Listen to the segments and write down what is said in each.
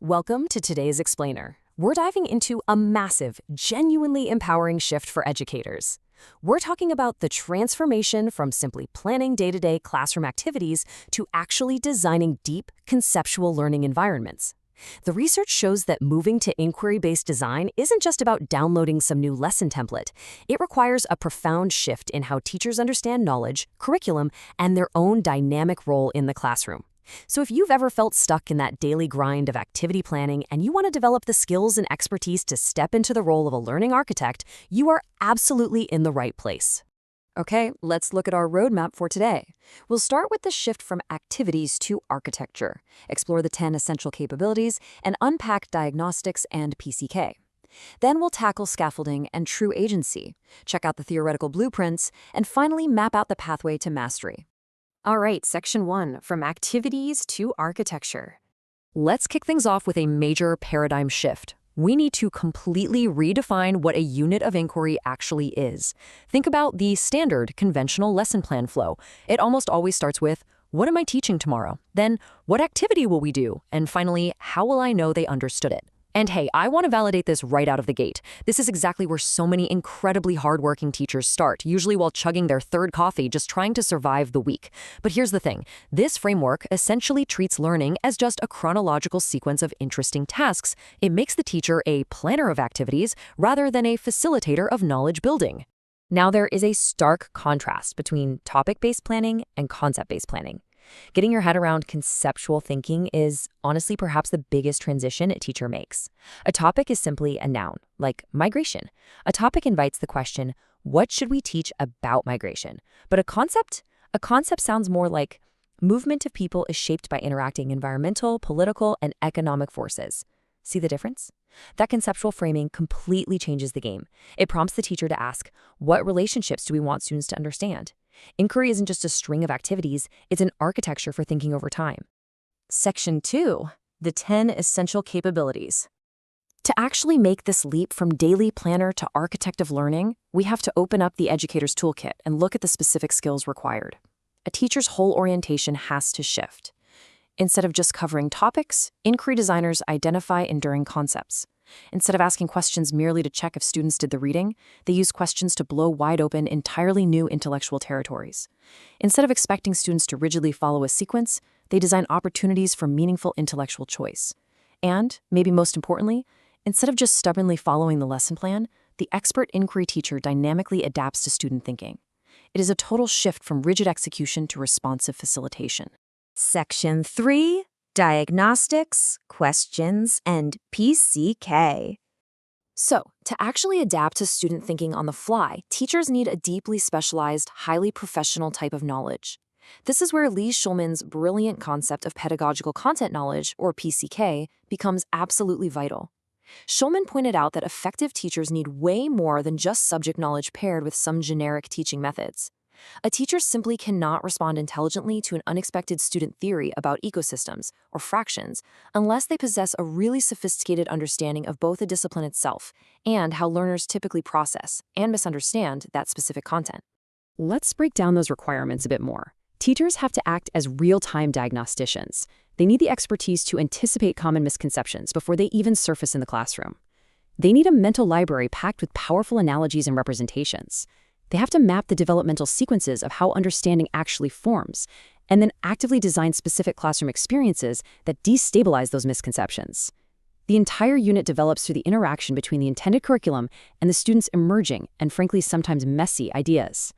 Welcome to today's Explainer. We're diving into a massive, genuinely empowering shift for educators. We're talking about the transformation from simply planning day-to-day classroom activities to actually designing deep, conceptual learning environments. The research shows that moving to inquiry-based design isn't just about downloading some new lesson template. It requires a profound shift in how teachers understand knowledge, curriculum, and their own dynamic role in the classroom. So if you've ever felt stuck in that daily grind of activity planning and you want to develop the skills and expertise to step into the role of a learning architect, you are absolutely in the right place. Okay, let's look at our roadmap for today. We'll start with the shift from activities to architecture, explore the 10 essential capabilities, and unpack diagnostics and PCK. Then we'll tackle scaffolding and true agency, check out the theoretical blueprints, and finally map out the pathway to mastery. All right, Section 1, from activities to architecture. Let's kick things off with a major paradigm shift. We need to completely redefine what a unit of inquiry actually is. Think about the standard, conventional lesson plan flow. It almost always starts with, what am I teaching tomorrow? Then, what activity will we do? And finally, how will I know they understood it? And hey, I want to validate this right out of the gate. This is exactly where so many incredibly hardworking teachers start, usually while chugging their third coffee, just trying to survive the week. But here's the thing. This framework essentially treats learning as just a chronological sequence of interesting tasks. It makes the teacher a planner of activities rather than a facilitator of knowledge building. Now, there is a stark contrast between topic-based planning and concept-based planning. Getting your head around conceptual thinking is honestly perhaps the biggest transition a teacher makes. A topic is simply a noun, like migration. A topic invites the question, what should we teach about migration? But a concept sounds more like movement of people is shaped by interacting environmental, political, and economic forces. See the difference? That conceptual framing completely changes the game. It prompts the teacher to ask, what relationships do we want students to understand? Inquiry isn't just a string of activities, it's an architecture for thinking over time. Section 2, the 10 essential capabilities. To actually make this leap from daily planner to architect of learning, we have to open up the educator's toolkit and look at the specific skills required. A teacher's whole orientation has to shift. Instead of just covering topics, inquiry designers identify enduring concepts. Instead of asking questions merely to check if students did the reading, they use questions to blow wide open entirely new intellectual territories. Instead of expecting students to rigidly follow a sequence, they design opportunities for meaningful intellectual choice. And, maybe most importantly, instead of just stubbornly following the lesson plan, the expert inquiry teacher dynamically adapts to student thinking. It is a total shift from rigid execution to responsive facilitation. Section 3, Diagnostics, Questions, and PCK. So, to actually adapt to student thinking on the fly, teachers need a deeply specialized, highly professional type of knowledge. This is where Lee Shulman's brilliant concept of pedagogical content knowledge, or PCK, becomes absolutely vital. Shulman pointed out that effective teachers need way more than just subject knowledge paired with some generic teaching methods. A teacher simply cannot respond intelligently to an unexpected student theory about ecosystems or fractions unless they possess a really sophisticated understanding of both the discipline itself and how learners typically process and misunderstand that specific content. Let's break down those requirements a bit more. Teachers have to act as real-time diagnosticians. They need the expertise to anticipate common misconceptions before they even surface in the classroom. They need a mental library packed with powerful analogies and representations. They have to map the developmental sequences of how understanding actually forms, and then actively design specific classroom experiences that destabilize those misconceptions. The entire unit develops through the interaction between the intended curriculum and the students' emerging and frankly sometimes messy ideas.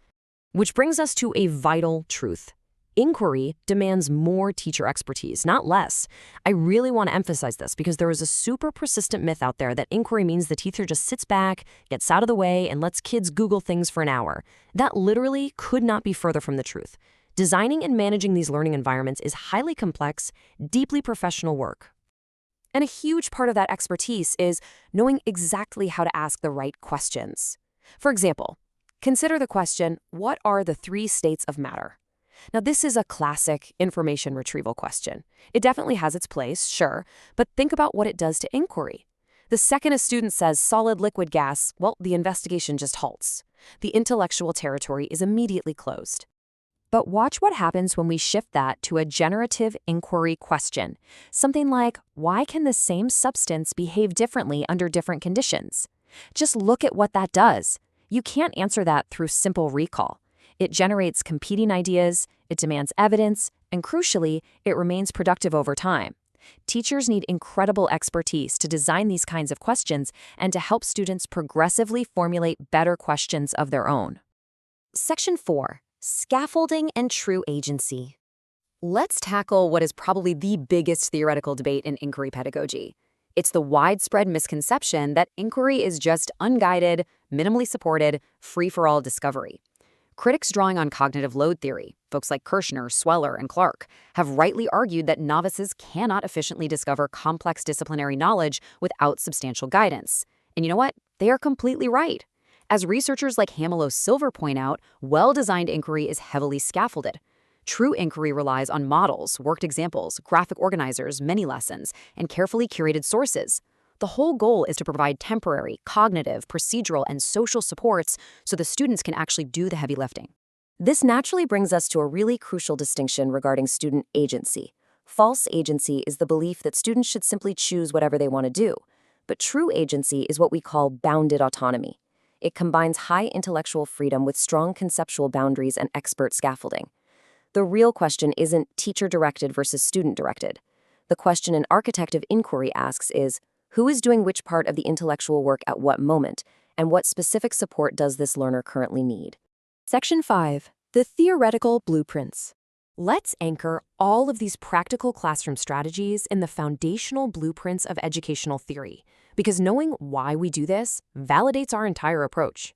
Which brings us to a vital truth. Inquiry demands more teacher expertise, not less. I really want to emphasize this because there is a super persistent myth out there that inquiry means the teacher just sits back, gets out of the way, and lets kids Google things for an hour. That literally could not be further from the truth. Designing and managing these learning environments is highly complex, deeply professional work. And a huge part of that expertise is knowing exactly how to ask the right questions. For example, consider the question, what are the 3 states of matter? Now, this is a classic information retrieval question. It definitely has its place, sure, but think about what it does to inquiry. The second a student says solid, liquid, gas, well, the investigation just halts. The intellectual territory is immediately closed. But watch what happens when we shift that to a generative inquiry question. Something like, why can the same substance behave differently under different conditions? Just look at what that does. You can't answer that through simple recall. It generates competing ideas, it demands evidence, and crucially, it remains productive over time. Teachers need incredible expertise to design these kinds of questions and to help students progressively formulate better questions of their own. Section 4. Scaffolding and True Agency. Let's tackle what is probably the biggest theoretical debate in inquiry pedagogy. It's the widespread misconception that inquiry is just unguided, minimally supported, free-for-all discovery. Critics drawing on cognitive load theory, folks like Kirshner, Sweller, and Clark, have rightly argued that novices cannot efficiently discover complex disciplinary knowledge without substantial guidance. And you know what? They are completely right. As researchers like Hamelow-Silver point out, well-designed inquiry is heavily scaffolded. True inquiry relies on models, worked examples, graphic organizers, many lessons, and carefully curated sources. The whole goal is to provide temporary, cognitive, procedural, and social supports so the students can actually do the heavy lifting. This naturally brings us to a really crucial distinction regarding student agency. False agency is the belief that students should simply choose whatever they want to do. But true agency is what we call bounded autonomy. It combines high intellectual freedom with strong conceptual boundaries and expert scaffolding. The real question isn't teacher-directed versus student-directed. The question an architect of inquiry asks is, who is doing which part of the intellectual work at what moment, and what specific support does this learner currently need? Section 5. The Theoretical Blueprints. Let's anchor all of these practical classroom strategies in the foundational blueprints of educational theory, because knowing why we do this validates our entire approach.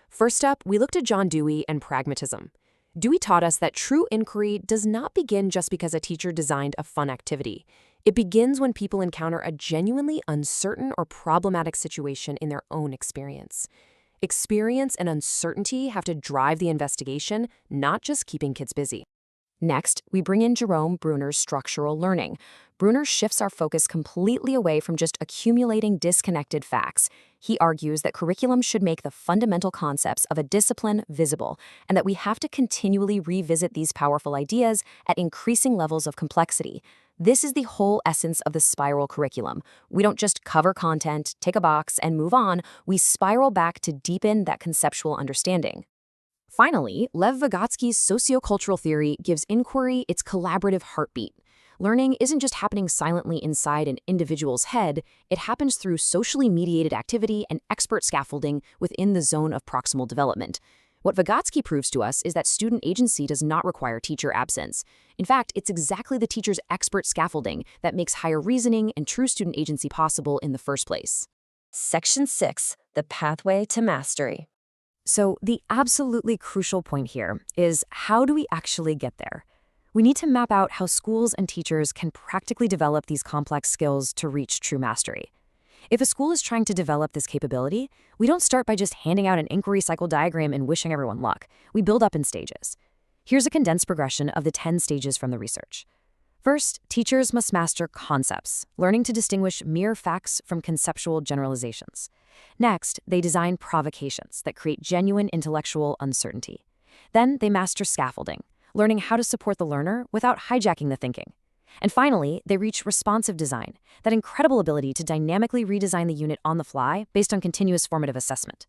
First up, we looked at John Dewey and pragmatism. Dewey taught us that true inquiry does not begin just because a teacher designed a fun activity. It begins when people encounter a genuinely uncertain or problematic situation in their own experience. Experience and uncertainty have to drive the investigation, not just keeping kids busy. Next, we bring in Jerome Bruner's structural learning. Bruner shifts our focus completely away from just accumulating disconnected facts. He argues that curriculum should make the fundamental concepts of a discipline visible, and that we have to continually revisit these powerful ideas at increasing levels of complexity. This is the whole essence of the spiral curriculum. We don't just cover content, tick a box, and move on. We spiral back to deepen that conceptual understanding. Finally, Lev Vygotsky's sociocultural theory gives inquiry its collaborative heartbeat. Learning isn't just happening silently inside an individual's head, it happens through socially mediated activity and expert scaffolding within the zone of proximal development. What Vygotsky proves to us is that student agency does not require teacher absence. In fact, it's exactly the teacher's expert scaffolding that makes higher reasoning and true student agency possible in the first place. Section 6. The Pathway to Mastery. So the absolutely crucial point here is, how do we actually get there? We need to map out how schools and teachers can practically develop these complex skills to reach true mastery. If a school is trying to develop this capability, we don't start by just handing out an inquiry cycle diagram and wishing everyone luck. We build up in stages. Here's a condensed progression of the 10 stages from the research. First, teachers must master concepts, learning to distinguish mere facts from conceptual generalizations. Next, they design provocations that create genuine intellectual uncertainty. Then they master scaffolding, learning how to support the learner without hijacking the thinking. And finally, they reach responsive design, that incredible ability to dynamically redesign the unit on the fly based on continuous formative assessment.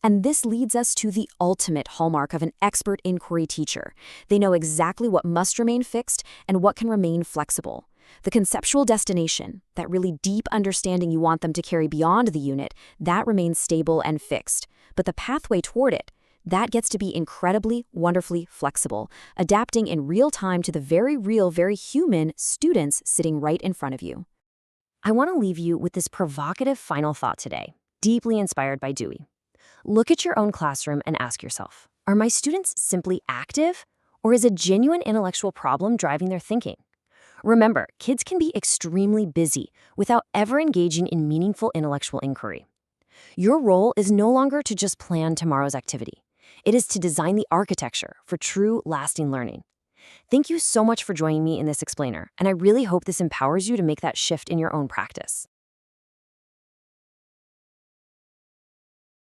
And this leads us to the ultimate hallmark of an expert inquiry teacher. They know exactly what must remain fixed and what can remain flexible. The conceptual destination, that really deep understanding you want them to carry beyond the unit, that remains stable and fixed. But the pathway toward it, that gets to be incredibly, wonderfully flexible, adapting in real time to the very real, very human students sitting right in front of you. I want to leave you with this provocative final thought today, deeply inspired by Dewey. Look at your own classroom and ask yourself, are my students simply active, or is a genuine intellectual problem driving their thinking? Remember, kids can be extremely busy without ever engaging in meaningful intellectual inquiry. Your role is no longer to just plan tomorrow's activity. It is to design the architecture for true, lasting learning. Thank you so much for joining me in this explainer, and I really hope this empowers you to make that shift in your own practice.